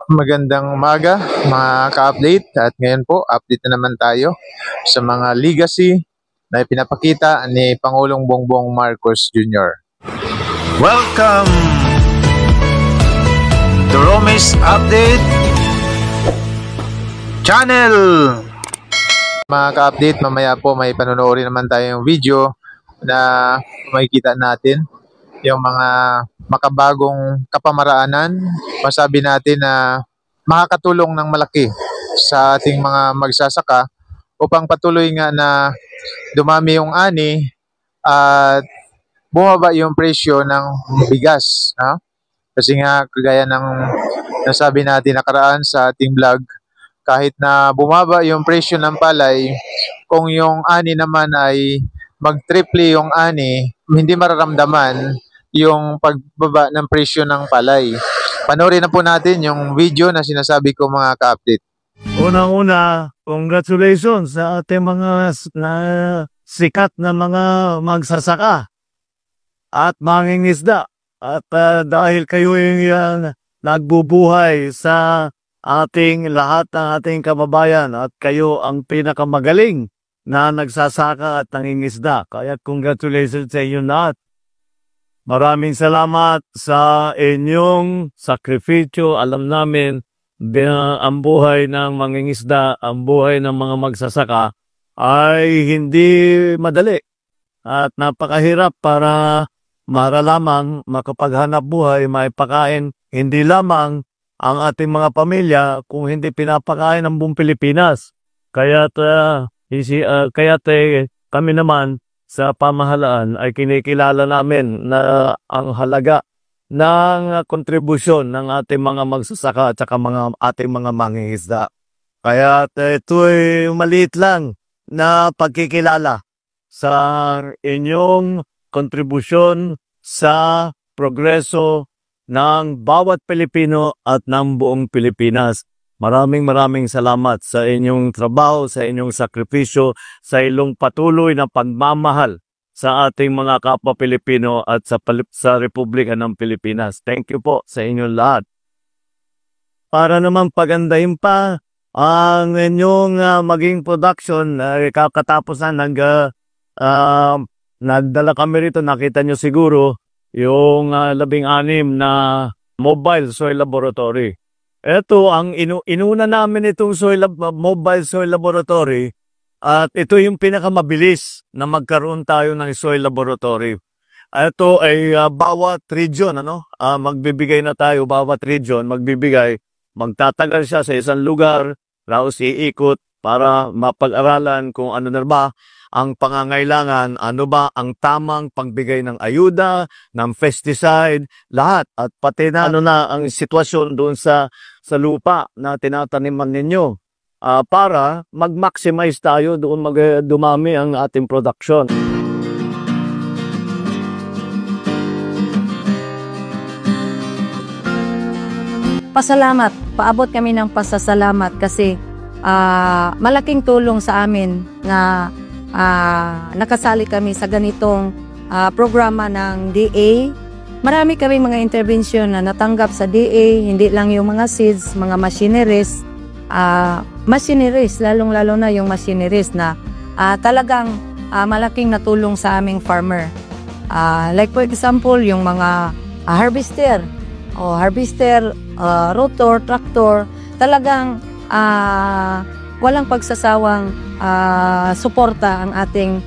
Magandang umaga mga ka-update, at ngayon po update na naman tayo sa mga legacy na ipinapakita ni Pangulong Bongbong Marcos Jr. Welcome to Romis Update Channel. Mga ka-update, mamaya po may panonoorin naman tayong video na makikita natin yung mga makabagong kapamaraanan, masabi natin na makakatulong ng malaki sa ating mga magsasaka upang patuloy nga na dumami yung ani at bumaba yung presyo ng bigas. Kasi nga kagaya ng nasabi natin nakaraan sa ating vlog, kahit na bumaba yung presyo ng palay, kung yung ani naman ay mag-triple yung ani, hindi mararamdaman yung pagbaba ng presyo ng palay. Panoorin na po natin yung video na sinasabi ko mga ka-update. Unang-una, congratulations sa ating mga sikat na mga magsasaka at mangingisda. At dahil kayo yung nagbubuhay sa ating lahat ng ating kababayan at kayo ang pinakamagaling na nagsasaka at nangingisda. Kaya congratulations sa inyo lahat. Maraming salamat sa inyong sakripisyo. Alam namin ang buhay ng mangingisda, ang buhay ng mga magsasaka ay hindi madali at napakahirap para lamang makapaghanap buhay, maipakain hindi lamang ang ating mga pamilya kung hindi pinapakain ng buong Pilipinas. Kaya't kami naman sa pamahalaan ay kinikilala namin na ang halaga ng kontribusyon ng ating mga magsasaka at saka ating mga mangingisda. Kaya ito'y maliit lang na pagkikilala sa inyong kontribusyon sa progreso ng bawat Pilipino at ng buong Pilipinas. Maraming salamat sa inyong trabaho, sa inyong sakripisyo, sa inyong patuloy na pagmamahal sa ating mga kapwa Pilipino at sa Republika ng Pilipinas. Thank you po sa inyong lahat. Para naman pagandahin pa ang inyong maging production, kakatapos na nagdala kami rito, nakita nyo siguro yung 16 na mobile soil laboratory. Ito ang inuna namin itong mobile soil laboratory at ito yung pinakamabilis na magkaroon tayo ng soil laboratory. Ito ay bawat region, magbibigay na tayo, bawat region magbibigay, magtatagal siya sa isang lugar, tapos iikot para mapag-aralan kung ano na ba ang pangangailangan, ano ba ang tamang pagbigay ng ayuda, ng pesticide, lahat. At pati na ang sitwasyon doon sa lupa na tinataniman ninyo para mag-maximize tayo doon, dumami ang ating production. Pasalamat, paabot kami ng pasasalamat kasi malaking tulong sa amin na nakasali kami sa ganitong programa ng DA. Marami kami mga intervention na natanggap sa DA, hindi lang yung mga seeds, mga machineries, lalong-lalo na yung machineries na talagang malaking natulong sa aming farmer. Like for example, yung mga harvester, rotor, tractor, talagang walang pagsasawang suporta ang ating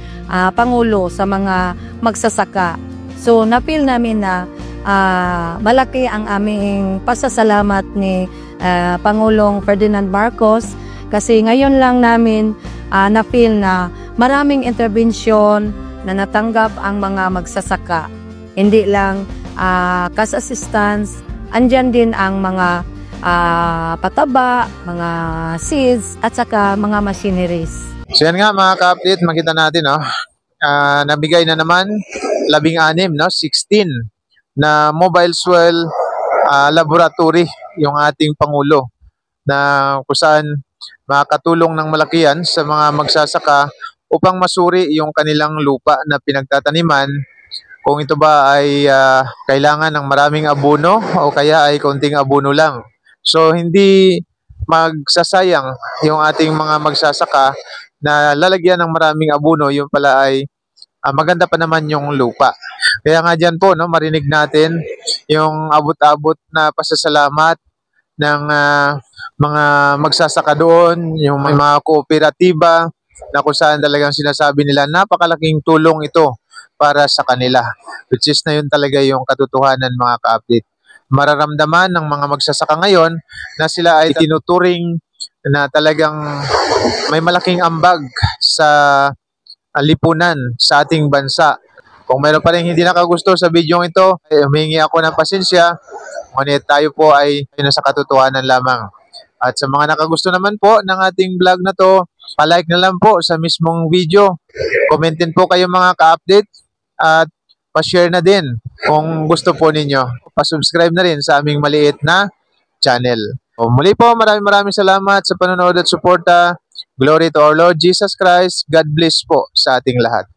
Pangulo sa mga magsasaka. So na-feel namin na malaki ang aming pasasalamat ni Pangulong Ferdinand Marcos kasi ngayon lang namin na-feel na maraming intervention na natanggap ang mga magsasaka. Hindi lang cash assistance, andyan din ang mga pataba, mga seeds, at saka mga machineries. So yan nga mga ka-update, makita natin nabigay na naman 16, 16 na mobile soil laboratory yung ating Pangulo, na kung saan makakatulong ng malaki yan sa mga magsasaka upang masuri yung kanilang lupa na pinagtataniman, kung ito ba ay kailangan ng maraming abono o kaya ay konting abono lang. So hindi magsasayang yung ating mga magsasaka na lalagyan ng maraming abono, yung pala ay maganda pa naman yung lupa. Kaya nga dyan po, no, marinig natin yung abot-abot na pasasalamat ng mga magsasaka doon, yung may mga kooperatiba na kung saan talagang sinasabi nila napakalaking tulong ito para sa kanila. Which is na yun talaga yung katotohanan, mga ka-update. Mararamdaman ng mga magsasaka ngayon na sila ay tinuturing na talagang may malaking ambag sa lipunan sa ating bansa. Kung meron pa rin hindi nakagusto sa video ito, humingi ako ng pasensya. Ngunit tayo po ay nasa katotohanan lamang. At sa mga nakagusto naman po ng ating vlog na to, palike na lang po sa mismong video. Commentin po kayo, mga ka-update, at pa-share na din kung gusto po ninyo. Pa-subscribe na rin sa aming maliit na channel. Muli po, maraming salamat sa panonood at suporta. Glory to our Lord Jesus Christ. God bless po sa ating lahat.